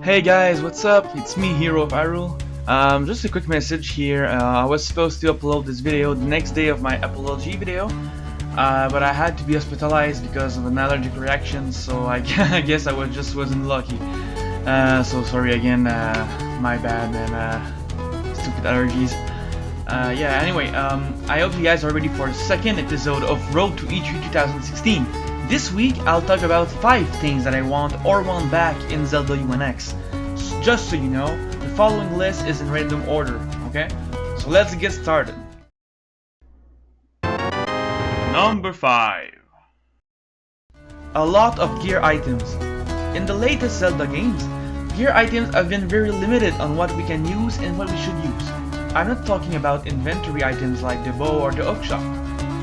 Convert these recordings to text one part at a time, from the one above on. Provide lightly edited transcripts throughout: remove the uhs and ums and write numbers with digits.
Hey guys, what's up? It's me, Hero of Hyrule. Just a quick message here. I was supposed to upload this video the next day of my apology video, but I had to be hospitalized because of an allergic reaction, so I guess I just wasn't lucky. So sorry again, my bad, man. Stupid allergies. Yeah, anyway, I hope you guys are ready for the second episode of Road to E3 2016. This week, I'll talk about 5 things that I want or want back in Zelda UNX. Just so you know, the following list is in random order, okay? So let's get started. Number 5. A lot of gear items. In the latest Zelda games, gear items have been very limited on what we can use and what we should use. I'm not talking about inventory items like the bow or the hookshot,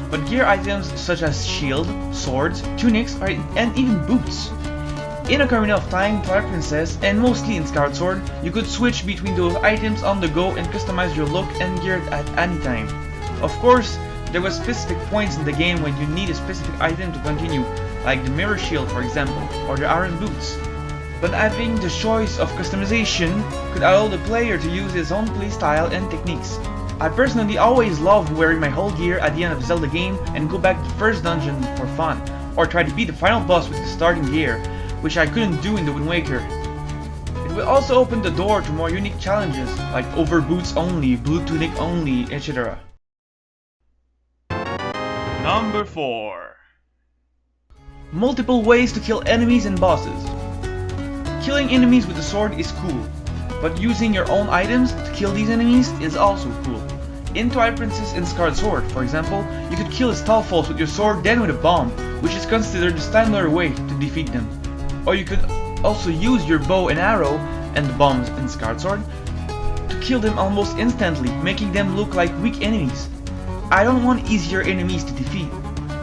but gear items such as shield, swords, tunics, and even boots. In Ocarina of Time, Twilight Princess, and mostly in Skyward Sword, you could switch between those items on the go and customize your look and gear at any time. Of course, there were specific points in the game when you need a specific item to continue, like the mirror shield for example, or the iron boots. But having the choice of customization could allow the player to use his own playstyle and techniques. I personally always loved wearing my whole gear at the end of a Zelda game and go back to the first dungeon for fun, or try to beat the final boss with the starting gear, which I couldn't do in the Wind Waker. It will also open the door to more unique challenges, like over boots only, blue tunic only, etc. Number 4. Multiple ways to kill enemies and bosses. Killing enemies with the sword is cool, but using your own items to kill these enemies is also cool. In Twilight Princess and Skyward Sword, for example, you could kill a Stalfos with your sword then with a bomb, which is considered the standard way to defeat them. Or you could also use your bow and arrow and the bombs in Skyward Sword to kill them almost instantly, making them look like weak enemies. I don't want easier enemies to defeat,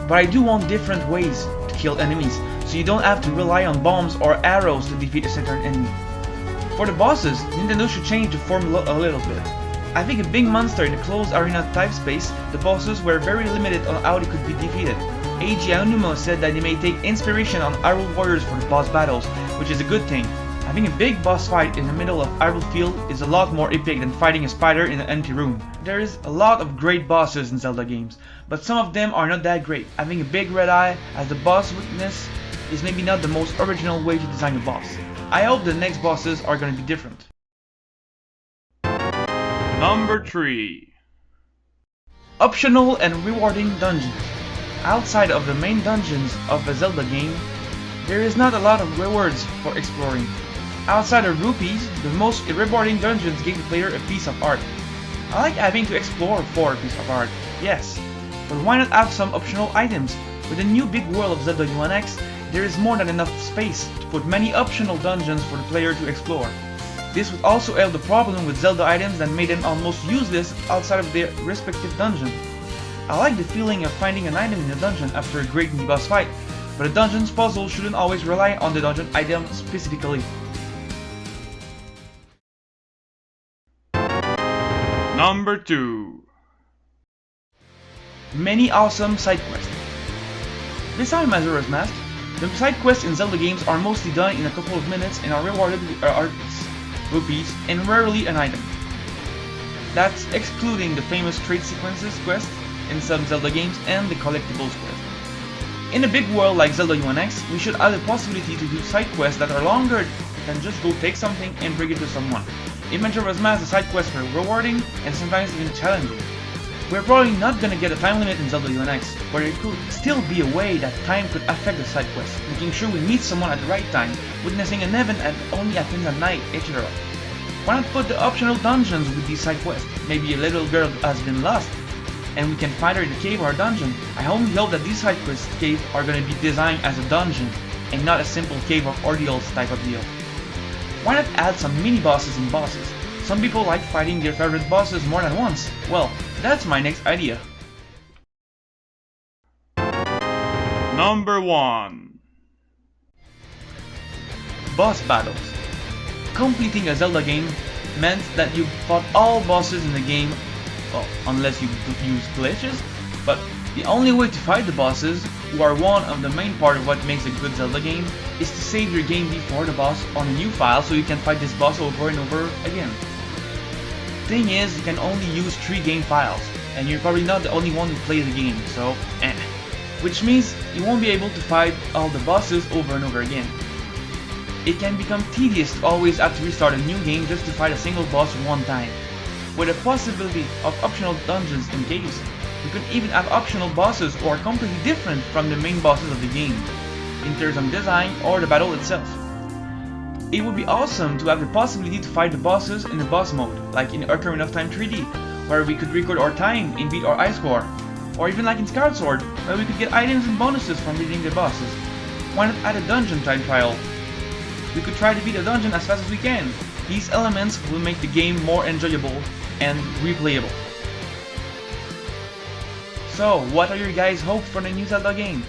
but I do want different ways to kill enemies, so you don't have to rely on bombs or arrows to defeat a certain enemy. For the bosses, Nintendo should change the formula a little bit. I think a big monster in a closed arena type space, the bosses were very limited on how they could be defeated. Eiji Aonuma said that they may take inspiration on Hyrule Warriors for the boss battles, which is a good thing. Having a big boss fight in the middle of Hyrule Field is a lot more epic than fighting a spider in an empty room. There is a lot of great bosses in Zelda games, but some of them are not that great. Having a big red eye as the boss weakness is maybe not the most original way to design a boss. I hope the next bosses are gonna be different. Number 3. Optional and rewarding dungeons. Outside of the main dungeons of a Zelda game, there is not a lot of rewards for exploring. Outside of rupees, the most rewarding dungeons give the player a piece of art. I like having to explore for a piece of art, yes, but why not have some optional items? With the new big world of Zelda UNX, there is more than enough space to put many optional dungeons for the player to explore. This would also help the problem with Zelda items that made them almost useless outside of their respective dungeon. I like the feeling of finding an item in a dungeon after a great mini-boss fight, but a dungeon's puzzle shouldn't always rely on the dungeon item specifically. Number 2. Many awesome side quests. Besides Majora's Mask, the side quests in Zelda games are mostly done in a couple of minutes and are rewarded with arts, rupees, and rarely an item. That's excluding the famous trade sequences quest in some Zelda games and the collectibles quest. In a big world like Zelda UNX, we should have the possibility to do side quests that are longer than just go take something and bring it to someone. In Majora's Mask, the side quests were rewarding and sometimes even challenging. We're probably not gonna get a time limit in Zelda UNX, but there could still be a way that time could affect the side quest, making sure we meet someone at the right time, witnessing an event that only happens at night, etc. Why not put the optional dungeons with these side quests? Maybe a little girl has been lost, and we can find her in a cave or a dungeon. I only hope that these side quest caves are gonna be designed as a dungeon, and not a simple cave of ordeals type of deal. Why not add some mini-bosses and bosses? Some people like fighting their favorite bosses more than once. Well, that's my next idea. Number 1. Boss battles. Completing a Zelda game meant that you fought all bosses in the game, well, unless you use glitches, but The only way to fight the bosses, who are one of the main part of what makes a good Zelda game, is to save your game before the boss on a new file so you can fight this boss over and over again. Thing is, you can only use 3 game files, and you're probably not the only one who plays the game, so which means you won't be able to fight all the bosses over and over again. It can become tedious to always have to restart a new game just to fight a single boss one time. With a possibility of optional dungeons and caves, you could even have optional bosses who are completely different from the main bosses of the game, in terms of design or the battle itself. It would be awesome to have the possibility to fight the bosses in the boss mode, like in Ocarina of Time 3D, where we could record our time and beat our high score, or even like in Skyward Sword, where we could get items and bonuses from beating the bosses. Why not add a dungeon time trial? We could try to beat a dungeon as fast as we can. These elements will make the game more enjoyable and replayable. So, what are your guys' hopes for the new Zelda game?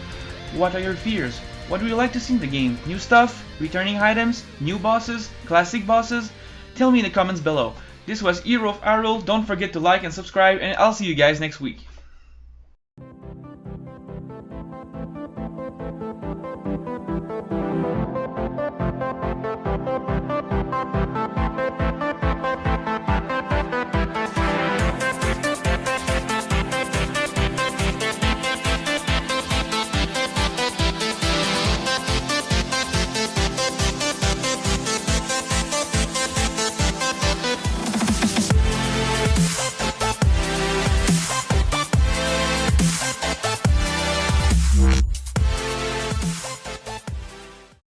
What are your fears? What would you like to see in the game? New stuff? Returning items? New bosses? Classic bosses? Tell me in the comments below. This was Hero of Hyrule. Don't forget to like and subscribe, and I'll see you guys next week.